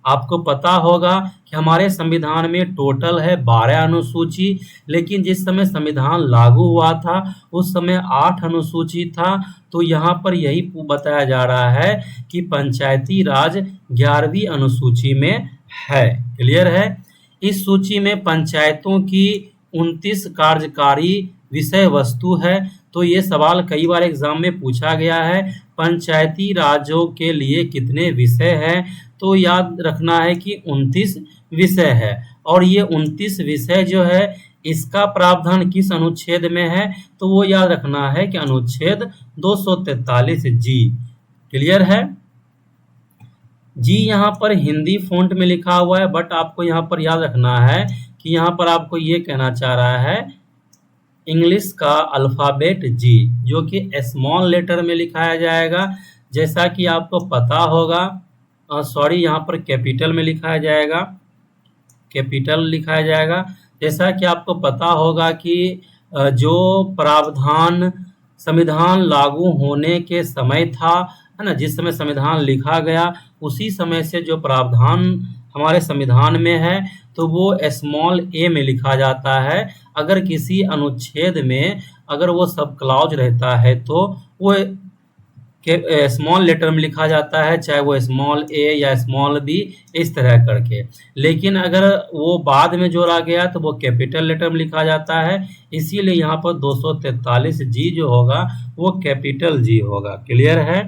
आपको पता होगा कि हमारे संविधान में टोटल है 12 अनुसूची, लेकिन जिस समय संविधान लागू हुआ था उस समय 8 अनुसूची था। तो यहाँ पर यही बताया जा रहा है कि पंचायती राज 11वीं अनुसूची में है। क्लियर है। इस सूची में पंचायतों की 29 कार्यकारी विषय वस्तु है। तो ये सवाल कई बार एग्जाम में पूछा गया है, पंचायती राज्यों के लिए कितने विषय हैं? तो याद रखना है कि 29 विषय है। और ये 29 विषय जो है इसका प्रावधान किस अनुच्छेद में है? तो वो याद रखना है कि अनुच्छेद 243 जी। क्लियर है। जी यहाँ पर हिंदी फ़ॉन्ट में लिखा हुआ है, बट आपको यहाँ पर याद रखना है कि यहाँ पर आपको ये कहना चाह रहा है इंग्लिश का अल्फ़ाबेट जी, जो कि स्मॉल लेटर में लिखाया जाएगा। जैसा कि आपको पता होगा, सॉरी यहाँ पर कैपिटल में लिखाया जाएगा, कैपिटल लिखाया जाएगा। जैसा कि आपको पता होगा कि जो प्रावधान संविधान लागू होने के समय था, है ना, जिस समय संविधान लिखा गया उसी समय से जो प्रावधान हमारे संविधान में है तो वो स्मॉल ए में लिखा जाता है। अगर किसी अनुच्छेद में अगर वो सब क्लॉज रहता है तो वो स्मॉल लेटर में लिखा जाता है, चाहे वो स्मॉल ए या स्मॉल बी, इस तरह करके। लेकिन अगर वो बाद में जोड़ा गया तो वो कैपिटल लेटर में लिखा जाता है। इसीलिए यहाँ पर 243 जी जो होगा वो कैपिटल जी होगा। क्लियर है।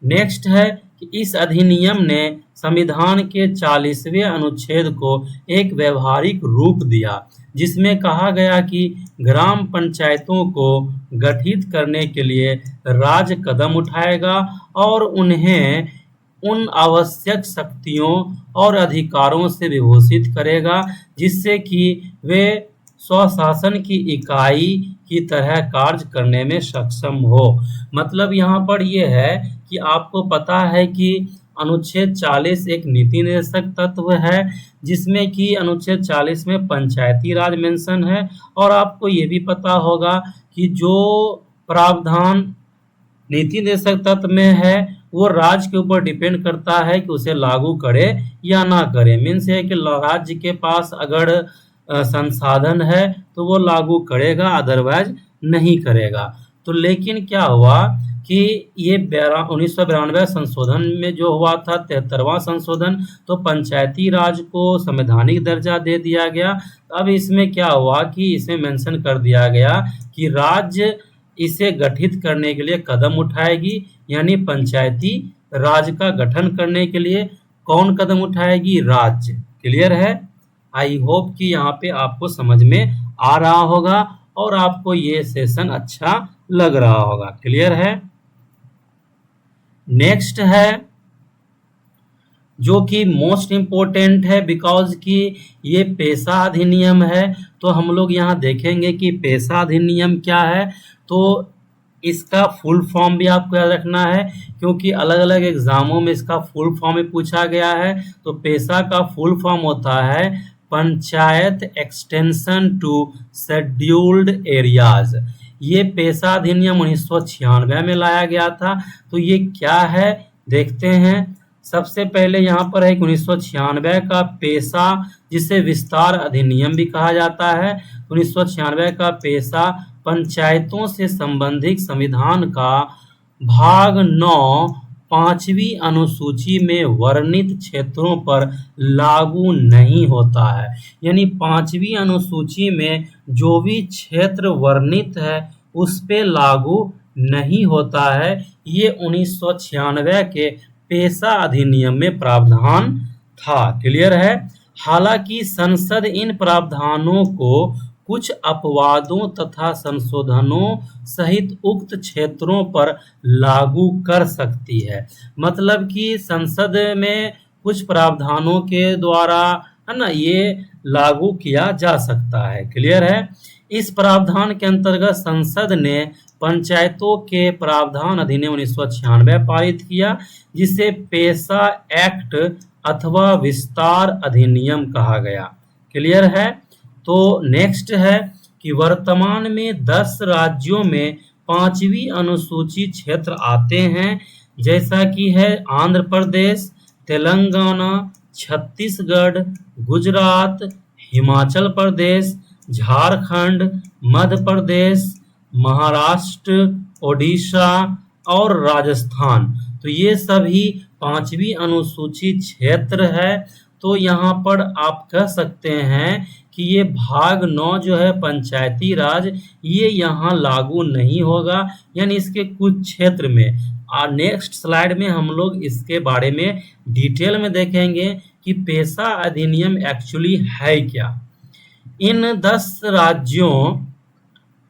नेक्स्ट है कि इस अधिनियम ने संविधान के 40वें अनुच्छेद को एक व्यवहारिक रूप दिया, जिसमें कहा गया कि ग्राम पंचायतों को गठित करने के लिए राज्य कदम उठाएगा और उन्हें उन आवश्यक शक्तियों और अधिकारों से विभूषित करेगा जिससे कि वे स्वशासन की इकाई की तरह कार्य करने में सक्षम हो। मतलब यहाँ पर यह है कि आपको पता है कि अनुच्छेद 40 एक नीति निर्देशक तत्व है, जिसमें कि अनुच्छेद 40 में पंचायती राज मेंशन है। और आपको ये भी पता होगा कि जो प्रावधान नीति निर्देशक तत्व में है वो राज्य के ऊपर डिपेंड करता है कि उसे लागू करे या ना करे। मीन्स है कि राज्य के पास अगर संसाधन है तो वो लागू करेगा, अदरवाइज नहीं करेगा। तो लेकिन क्या हुआ कि ये 1992 संशोधन में जो हुआ था 73वां संशोधन, तो पंचायती राज को संवैधानिक दर्जा दे दिया गया। अब इसमें क्या हुआ कि इसमें मेंशन कर दिया गया कि राज्य इसे गठित करने के लिए कदम उठाएगी, यानी पंचायती राज का गठन करने के लिए कौन कदम उठाएगी? राज्य। क्लियर है। आई होप कि यहाँ पे आपको समझ में आ रहा होगा और आपको ये सेशन अच्छा लग रहा होगा। क्लियर है। नेक्स्ट है जो कि मोस्ट इम्पोर्टेंट है, बिकॉज कि ये पेशा अधिनियम है। तो हम लोग यहाँ देखेंगे कि पेशा अधिनियम क्या है। तो इसका फुल फॉर्म भी आपको याद रखना है, क्योंकि अलग अलग एग्जामों में इसका फुल फॉर्म भी पूछा गया है। तो पेशा का फुल फॉर्म होता है Panchayat extension to scheduled areas. ये पेशा अधिनियम 1996 में लाया गया था। तो ये क्या है देखते हैं। सबसे पहले यहाँ पर है 1996 का पेशा, जिसे विस्तार अधिनियम भी कहा जाता है। 1996 का पेशा पंचायतों से संबंधित संविधान का भाग 9 5वीं अनुसूची में वर्णित क्षेत्रों पर लागू नहीं होता है। यानी 5वीं अनुसूची में जो भी क्षेत्र वर्णित है उस पे लागू नहीं होता है। ये 1996 के पेशा अधिनियम में प्रावधान था। क्लियर है। हालांकि संसद इन प्रावधानों को कुछ अपवादों तथा संशोधनों सहित उक्त क्षेत्रों पर लागू कर सकती है। मतलब कि संसद में कुछ प्रावधानों के द्वारा, है ना, ये लागू किया जा सकता है। क्लियर है। इस प्रावधान के अंतर्गत संसद ने पंचायतों के प्रावधान अधिनियम 1996 पारित किया, जिसे पेशा एक्ट अथवा विस्तार अधिनियम कहा गया। क्लियर है। तो नेक्स्ट है कि वर्तमान में 10 राज्यों में 5वीं अनुसूची क्षेत्र आते हैं, जैसा कि है आंध्र प्रदेश, तेलंगाना, छत्तीसगढ़, गुजरात, हिमाचल प्रदेश, झारखंड, मध्य प्रदेश, महाराष्ट्र, ओडिशा और राजस्थान। तो ये सभी पांचवी अनुसूचित क्षेत्र है। तो यहाँ पर आप कह सकते हैं कि ये भाग 9 जो है पंचायती राज, ये यहाँ लागू नहीं होगा, यानी इसके कुछ क्षेत्र में। और नेक्स्ट स्लाइड में हम लोग इसके बारे में डिटेल में देखेंगे कि पेशा अधिनियम एक्चुअली है क्या। इन 10 राज्यों,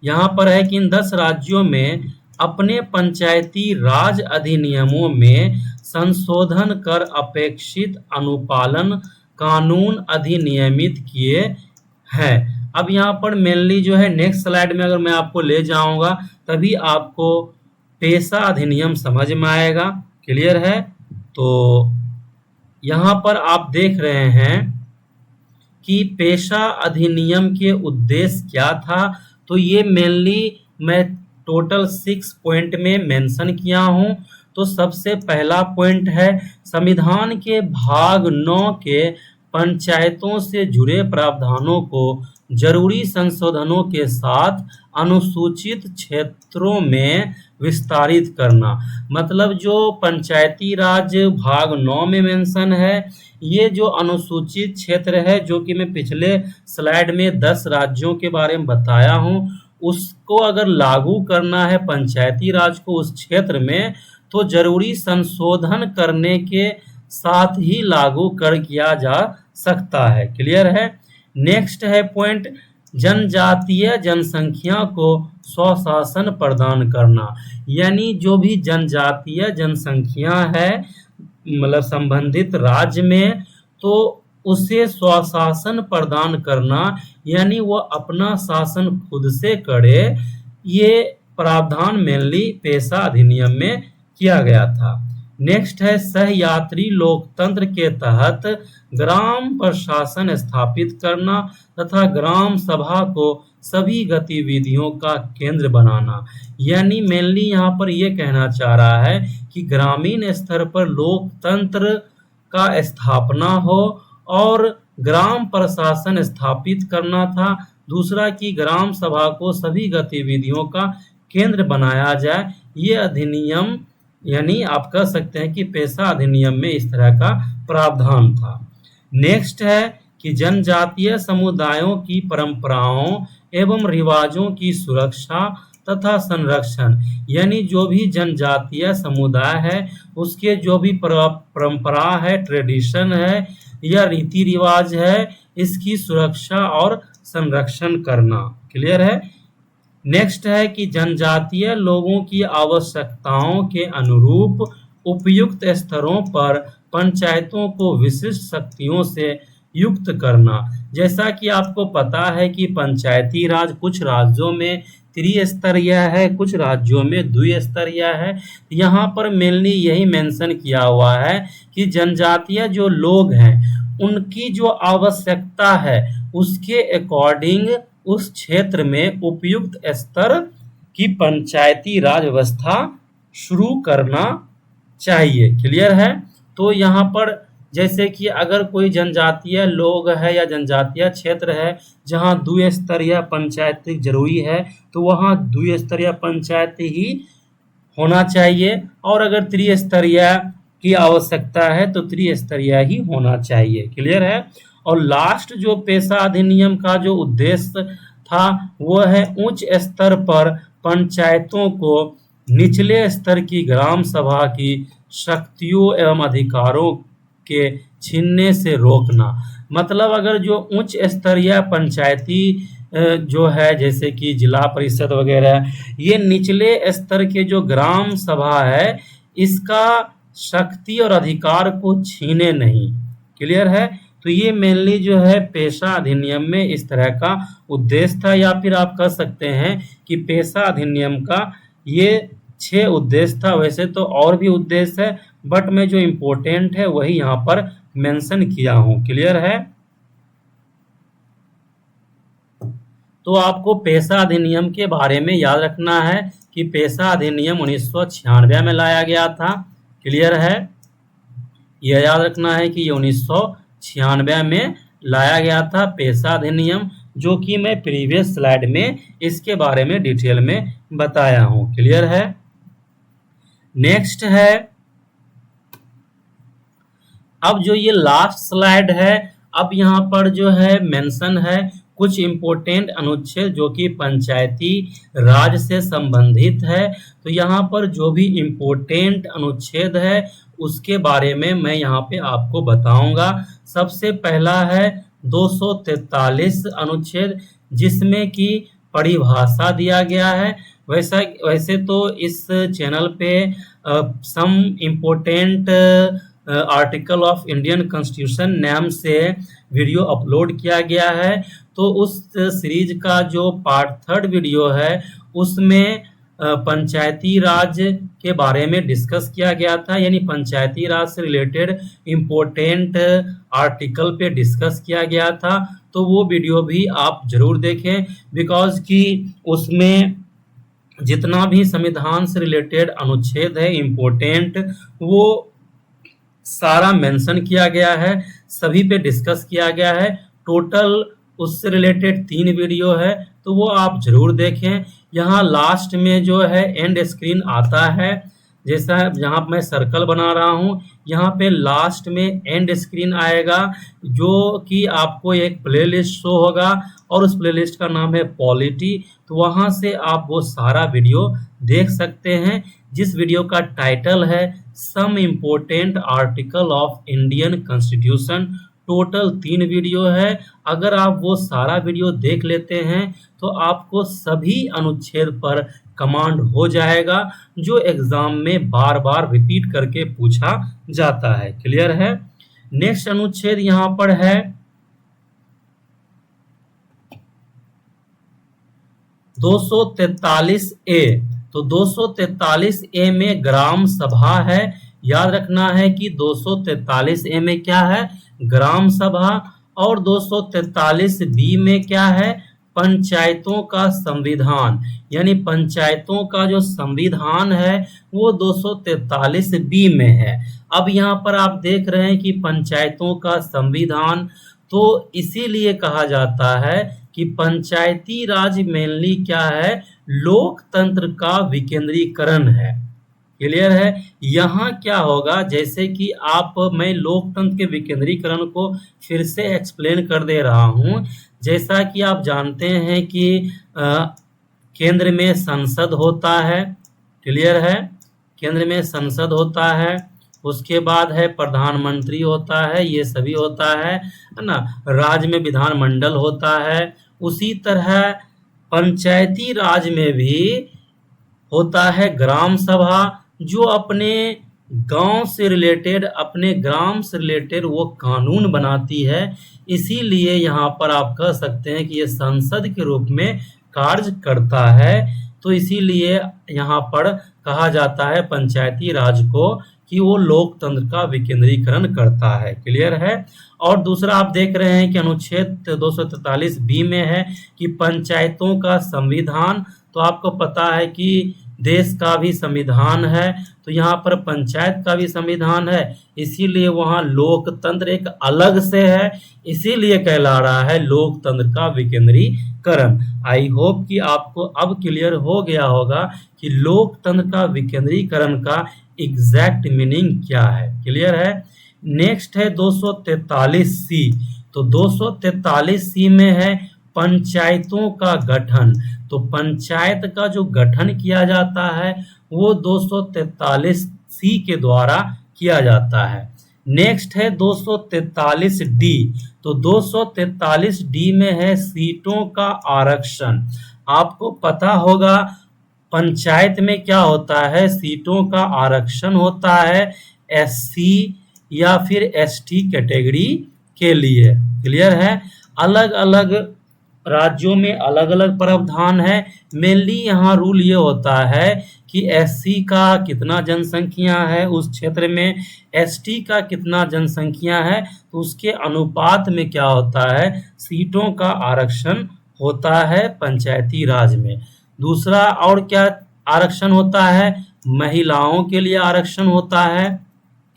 यहाँ पर है कि इन 10 राज्यों में अपने पंचायती राज अधिनियमों में संशोधन कर अपेक्षित अनुपालन कानून अधिनियमित किए हैं। अब यहाँ पर मेनली जो है नेक्स्ट स्लाइड में अगर मैं आपको ले जाऊंगा तभी आपको पेशा अधिनियम समझ में आएगा। क्लियर है? तो यहाँ पर आप देख रहे हैं कि पेशा अधिनियम के उद्देश्य क्या था। तो ये मेनली मैं टोटल 6 पॉइंट में मेंशन किया हूं। तो सबसे पहला पॉइंट है संविधान के भाग 9 के पंचायतों से जुड़े प्रावधानों को जरूरी संशोधनों के साथ अनुसूचित क्षेत्रों में विस्तारित करना। मतलब जो पंचायती राज भाग 9 में मेंशन है, ये जो अनुसूचित क्षेत्र है, जो कि मैं पिछले स्लाइड में 10 राज्यों के बारे में बताया हूं, उसको अगर लागू करना है पंचायती राज को उस क्षेत्र में, तो जरूरी संशोधन करने के साथ ही लागू कर किया जा सकता है। क्लियर है? नेक्स्ट है पॉइंट, जनजातीय जनसंख्या को स्वशासन प्रदान करना। यानी जो भी जनजातीय जनसंख्या है मतलब संबंधित राज्य में, तो उसे स्वशासन प्रदान करना, यानी वो अपना शासन खुद से करे। ये प्रावधान मेनली पेशा अधिनियम में किया गया था। नेक्स्ट है सहयात्री लोकतंत्र के तहत ग्राम प्रशासन स्थापित करना तथा ग्राम सभा को सभी गतिविधियों का केंद्र बनाना। यानी मेनली यहाँ पर ये कहना चाह रहा है कि ग्रामीण स्तर पर लोकतंत्र का स्थापना हो और ग्राम प्रशासन स्थापित करना था। दूसरा कि ग्राम सभा को सभी गतिविधियों का केंद्र बनाया जाए। ये अधिनियम यानी आप कह सकते हैं कि पेशा अधिनियम में इस तरह का प्रावधान था। नेक्स्ट है कि जनजातीय समुदायों की परंपराओं एवं रिवाजों की सुरक्षा तथा संरक्षण। यानी जो भी जनजातीय समुदाय है उसके जो भी परंपरा है, ट्रेडिशन है या रीति रिवाज है, इसकी सुरक्षा और संरक्षण करना। क्लियर है? नेक्स्ट है कि जनजातीय लोगों की आवश्यकताओं के अनुरूप उपयुक्त स्तरों पर पंचायतों को विशिष्ट शक्तियों से युक्त करना। जैसा कि आपको पता है कि पंचायती राज कुछ राज्यों में त्रिस्तरीय है, कुछ राज्यों में द्विस्तरीय है। यहाँ पर मेनली यही मेंशन किया हुआ है कि जनजातीय जो लोग हैं उनकी जो आवश्यकता है उसके अकॉर्डिंग उस क्षेत्र में उपयुक्त स्तर की पंचायती राज व्यवस्था शुरू करना चाहिए। क्लियर है? तो यहाँ पर जैसे कि अगर कोई जनजातीय लोग है या जनजातीय क्षेत्र है जहाँ द्विस्तरीय पंचायत जरूरी है, तो वहाँ द्विस्तरीय पंचायत ही होना चाहिए, और अगर त्रिस्तरीय की आवश्यकता है तो त्रिस्तरीय ही होना चाहिए। क्लियर है? और लास्ट जो पेशा अधिनियम का जो उद्देश्य था वो है उच्च स्तर पर पंचायतों को निचले स्तर की ग्राम सभा की शक्तियों एवं अधिकारों के छीनने से रोकना। मतलब अगर जो उच्च स्तरीय पंचायती जो है जैसे कि जिला परिषद वगैरह, ये निचले स्तर के जो ग्राम सभा है इसका शक्ति और अधिकार को छीने नहीं। क्लियर है? तो ये मेनली जो है पेशा अधिनियम में इस तरह का उद्देश्य था, या फिर आप कह सकते हैं कि पेशा अधिनियम का ये 6 उद्देश्य था। वैसे तो और भी उद्देश्य है बट मैं जो इम्पोर्टेंट है वही यहाँ पर मेंशन किया हूँ। क्लियर है? तो आपको पेशा अधिनियम के बारे में याद रखना है कि पेशा अधिनियम 1996 में लाया गया था। क्लियर है? यह याद रखना है कि ये 1996 में लाया गया था पेशा अधिनियम, जो कि मैं प्रीवियस स्लाइड में इसके बारे में डिटेल में बताया हूं। क्लियर है। नेक्स्ट है, अब जो ये लास्ट स्लाइड है, अब यहाँ पर जो है मेंशन है कुछ इंपॉर्टेंट अनुच्छेद जो कि पंचायती राज से संबंधित है। तो यहाँ पर जो भी इंपॉर्टेंट अनुच्छेद है उसके बारे में मैं यहाँ पे आपको बताऊंगा। सबसे पहला है 243 अनुच्छेद, जिसमें कि परिभाषा दिया गया है। वैसे तो इस चैनल पे some important article of Indian constitution नाम से वीडियो अपलोड किया गया है। तो उस सीरीज का जो पार्ट 3 वीडियो है उसमें पंचायती राज के बारे में डिस्कस किया गया था, यानी पंचायती राज से रिलेटेड इम्पोर्टेंट आर्टिकल पे डिस्कस किया गया था। तो वो वीडियो भी आप जरूर देखें, बिकॉज कि उसमें जितना भी संविधान से रिलेटेड अनुच्छेद है इम्पोर्टेंट, वो सारा मेंशन किया गया है, सभी पे डिस्कस किया गया है। टोटल उससे रिलेटेड 3 वीडियो है, तो वो आप जरूर देखें। यहाँ लास्ट में जो है एंड स्क्रीन आता है, जैसा जहाँ मैं सर्कल बना रहा हूँ, यहाँ पे लास्ट में एंड स्क्रीन आएगा, जो कि आपको एक प्लेलिस्ट शो होगा और उस प्लेलिस्ट का नाम है पॉलिटी। तो वहाँ से आप वो सारा वीडियो देख सकते हैं, जिस वीडियो का टाइटल है some important article of Indian constitution. Total 3 video है। अगर आप वो सारा वीडियो देख लेते हैं तो आपको सभी अनुच्छेद पर कमांड हो जाएगा, जो एग्जाम में बार बार रिपीट करके पूछा जाता है। क्लियर है। नेक्स्ट अनुच्छेद यहाँ पर है 243A। तो 243A में ग्राम सभा है। याद रखना है कि 243A में क्या है, ग्राम सभा। और 243B में क्या है, पंचायतों का संविधान, यानी पंचायतों का जो संविधान है वो 243B में है। अब यहाँ पर आप देख रहे हैं कि पंचायतों का संविधान, तो इसीलिए कहा जाता है कि पंचायती राज मेनली क्या है, लोकतंत्र का विकेंद्रीकरण है। क्लियर है। यहाँ क्या होगा, जैसे कि मैं लोकतंत्र के विकेंद्रीकरण को फिर से एक्सप्लेन कर दे रहा हूँ। जैसा कि आप जानते हैं कि केंद्र में संसद होता है। क्लियर है। केंद्र में संसद होता है, उसके बाद है प्रधानमंत्री होता है, ये सभी होता है ना। राज्य में विधानमंडल होता है। उसी तरह पंचायती राज में भी होता है ग्राम सभा, जो अपने गांव से रिलेटेड वो कानून बनाती है। इसीलिए यहाँ पर आप कह सकते हैं कि ये संसद के रूप में कार्य करता है। तो इसीलिए यहाँ पर कहा जाता है पंचायती राज को कि वो लोकतंत्र का विकेंद्रीकरण करता है। क्लियर है। और दूसरा आप देख रहे हैं कि अनुच्छेद 243B में है कि पंचायतों का संविधान। तो आपको पता है कि देश का भी संविधान है, तो यहाँ पर पंचायत का भी संविधान है, इसीलिए वहाँ लोकतंत्र एक अलग से है, इसीलिए कहला रहा है लोकतंत्र का विकेंद्रीकरण। आई होप कि आपको अब क्लियर हो गया होगा कि लोकतंत्र का विकेंद्रीकरण का एग्जैक्ट मीनिंग क्या है। क्लियर है। नेक्स्ट है 243C। तो 243C में है पंचायतों का गठन। तो पंचायत का जो गठन किया जाता है वो 243C के द्वारा किया जाता है। नेक्स्ट है 243D। तो 243D में है सीटों का आरक्षण। आपको पता होगा पंचायत में क्या होता है, सीटों का आरक्षण होता है SC या फिर ST कैटेगरी के लिए। क्लियर है। अलग अलग राज्यों में अलग अलग प्रावधान है। मेनली यहाँ रूल ये होता है कि SC का कितना जनसंख्या है उस क्षेत्र में, ST का कितना जनसंख्या है, तो उसके अनुपात में क्या होता है, सीटों का आरक्षण होता है पंचायती राज में। दूसरा और क्या आरक्षण होता है, महिलाओं के लिए आरक्षण होता है।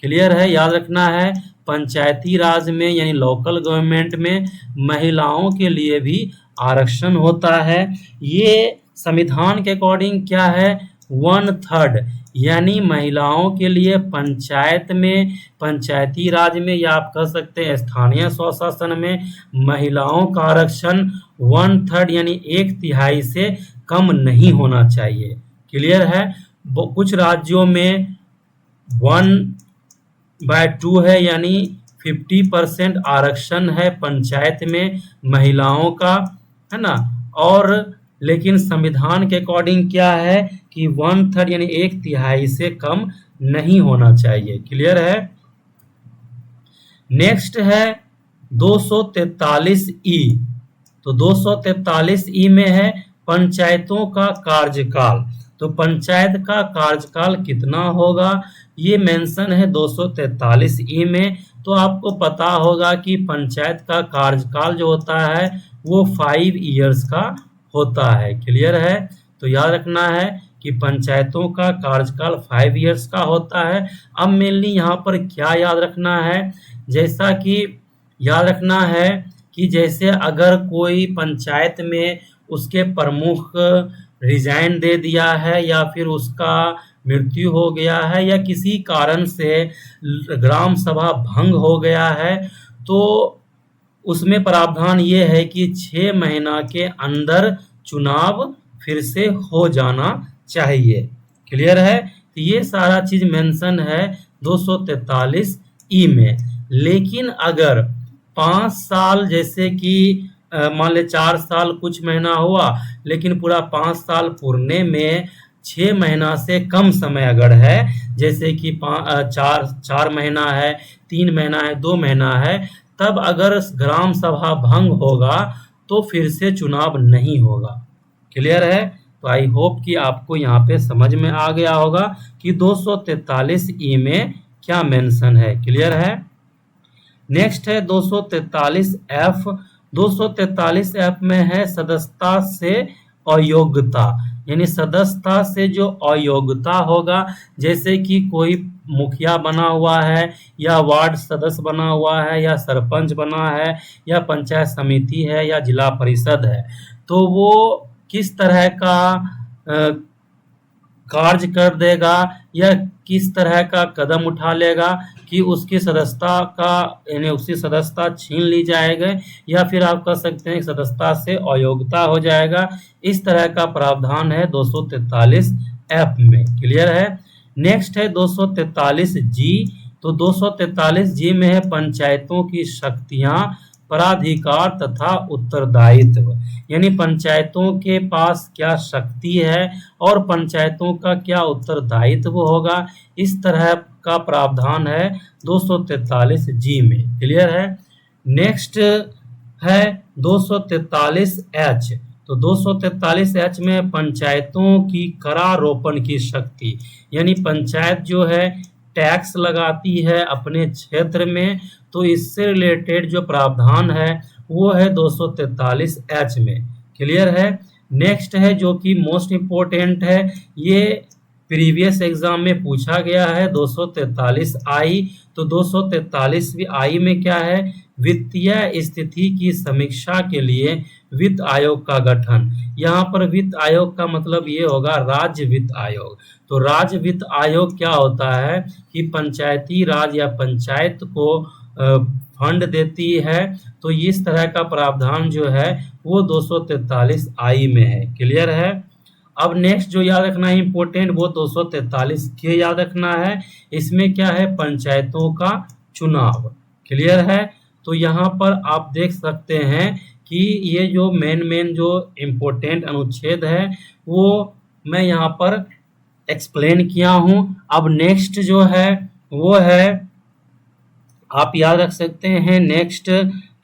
क्लियर है, याद रखना है। पंचायती राज में यानी लोकल गवर्नमेंट में महिलाओं के लिए भी आरक्षण होता है। ये संविधान के अकॉर्डिंग क्या है, 1/3 यानी महिलाओं के लिए पंचायत में, पंचायती राज में या आप कह सकते हैं स्थानीय स्वशासन में महिलाओं का आरक्षण 1/3 यानी 1/3 से कम नहीं होना चाहिए। क्लियर है। कुछ राज्यों में 1/2 है यानी 50% आरक्षण है पंचायत में महिलाओं का, है ना। और लेकिन संविधान के अकॉर्डिंग क्या है कि 1/3 यानी 1/3 से कम नहीं होना चाहिए। क्लियर है। नेक्स्ट है 243 ई। तो 243 ई में है पंचायतों का कार्यकाल। तो पंचायत का कार्यकाल कितना होगा ये मेंशन है 243 ई में। तो आपको पता होगा कि पंचायत का कार्यकाल जो होता है वो 5 इयर्स का होता है। क्लियर है। तो याद रखना है कि पंचायतों का कार्यकाल 5 इयर्स का होता है। अब मेनली यहाँ पर क्या याद रखना है, जैसा कि याद रखना है कि जैसे अगर कोई पंचायत में उसके प्रमुख रिजाइन दे दिया है या फिर उसका मृत्यु हो गया है या किसी कारण से ग्राम सभा भंग हो गया है, तो उसमें प्रावधान ये है कि 6 महीना के अंदर चुनाव फिर से हो जाना चाहिए। क्लियर है। तो ये सारा चीज मेंशन है 243 ई में। लेकिन अगर 5 साल जैसे कि मान ले 4 साल कुछ महीना हुआ, लेकिन पूरा 5 साल पूरने में 6 महीना से कम समय अगर है, जैसे कि 4 महीना है, 3 महीना है, 2 महीना है, तब अगर ग्राम सभा भंग होगा तो फिर से चुनाव नहीं होगा। क्लियर है। तो आई होप कि आपको यहाँ पे समझ में आ गया होगा कि 243 ई में क्या मेंशन है। क्लियर है। नेक्स्ट है 243 एफ। 243 एफ में है सदस्यता से अयोग्यता, यानी सदस्यता से जो अयोग्यता होगा, जैसे कि कोई मुखिया बना हुआ है या वार्ड सदस्य बना हुआ है या सरपंच बना है या पंचायत समिति है या जिला परिषद है, तो वो किस तरह का कार्य कर देगा या किस तरह का कदम उठा लेगा कि उसकी सदस्यता का यानी उसकी सदस्यता छीन ली जाएगी या फिर आप कह सकते हैं सदस्यता से अयोग्यता हो जाएगा। इस तरह का प्रावधान है 243 एफ में। क्लियर है। नेक्स्ट है 243 जी। तो 243 जी में है पंचायतों की शक्तियां, पराधिकार तथा उत्तरदायित्व, यानी पंचायतों के पास क्या शक्ति है और पंचायतों का क्या उत्तरदायित्व होगा, इस तरह का प्रावधान है 243 जी में। क्लियर है। नेक्स्ट है 243 एच। तो 243 एच में पंचायतों की करारोपण की शक्ति, यानी पंचायत जो है टैक्स लगाती है अपने क्षेत्र में, तो इससे रिलेटेड जो प्रावधान है वो है 243 एच में। क्लियर है। नेक्स्ट है जो कि मोस्ट इम्पोर्टेंट है, ये प्रीवियस एग्जाम में पूछा गया है 243 आई। तो 243 आई में क्या है, वित्तीय स्थिति की समीक्षा के लिए वित्त आयोग का गठन। यहाँ पर वित्त आयोग का मतलब ये होगा राज्य वित्त आयोग। तो राज्य वित्त आयोग क्या होता है कि पंचायती राज या पंचायत को फंड देती है। तो इस तरह का प्रावधान जो है वो 243 आई में है। क्लियर है। अब नेक्स्ट जो याद रखना है इंपॉर्टेंट, वो 243 के याद रखना है। इसमें क्या है, पंचायतों का चुनाव। क्लियर है। तो यहाँ पर आप देख सकते हैं कि ये जो मेन जो इम्पोर्टेंट अनुच्छेद है वो मैं यहाँ पर एक्सप्लेन किया हूँ। अब नेक्स्ट जो है वो है, आप याद रख सकते हैं नेक्स्ट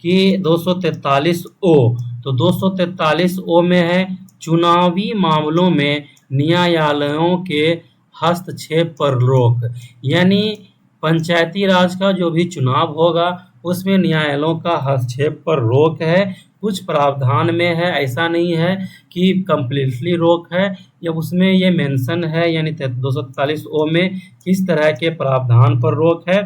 कि 243 ओ। तो 243 ओ में है चुनावी मामलों में न्यायालयों के हस्तक्षेप पर रोक, यानी पंचायती राज का जो भी चुनाव होगा उसमें न्यायालयों का हस्तक्षेप पर रोक है, कुछ प्रावधान में है, ऐसा नहीं है कि कंप्लीटली रोक है। या उसमें ये मेंशन है यानी 243 ओ में किस तरह के प्रावधान पर रोक है।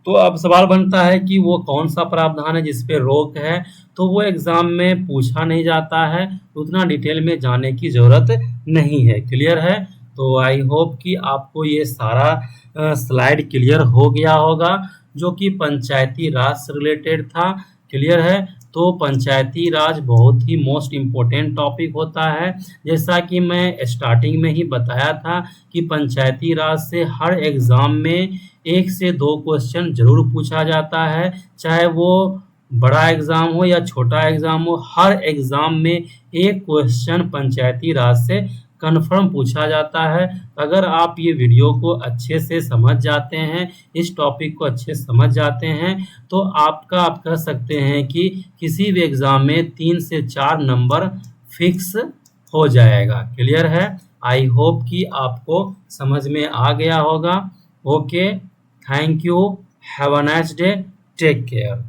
तो अब सवाल बनता है कि वो कौन सा प्रावधान है जिस पे रोक है, तो वो एग्जाम में पूछा नहीं जाता है, उतना डिटेल में जाने की ज़रूरत नहीं है। क्लियर है? तो आई होप कि आपको ये सारा स्लाइड क्लियर हो गया होगा जो कि पंचायती राज से रिलेटेड था। क्लियर है? तो पंचायती राज बहुत ही मोस्ट इम्पोर्टेंट टॉपिक होता है। जैसा कि मैं स्टार्टिंग में ही बताया था कि पंचायती राज से हर एग्ज़ाम में 1 से 2 क्वेश्चन ज़रूर पूछा जाता है, चाहे वो बड़ा एग्ज़ाम हो या छोटा एग्ज़ाम हो, हर एग्ज़ाम में एक क्वेश्चन पंचायती राज से कन्फर्म पूछा जाता है। अगर आप ये वीडियो को अच्छे से समझ जाते हैं, इस टॉपिक को अच्छे से समझ जाते हैं, तो आप कह सकते हैं कि किसी भी एग्ज़ाम में 3 से 4 नंबर फिक्स हो जाएगा। क्लियर है? आई होप कि आपको समझ में आ गया होगा। Okay, thank you, have a nice day, take care.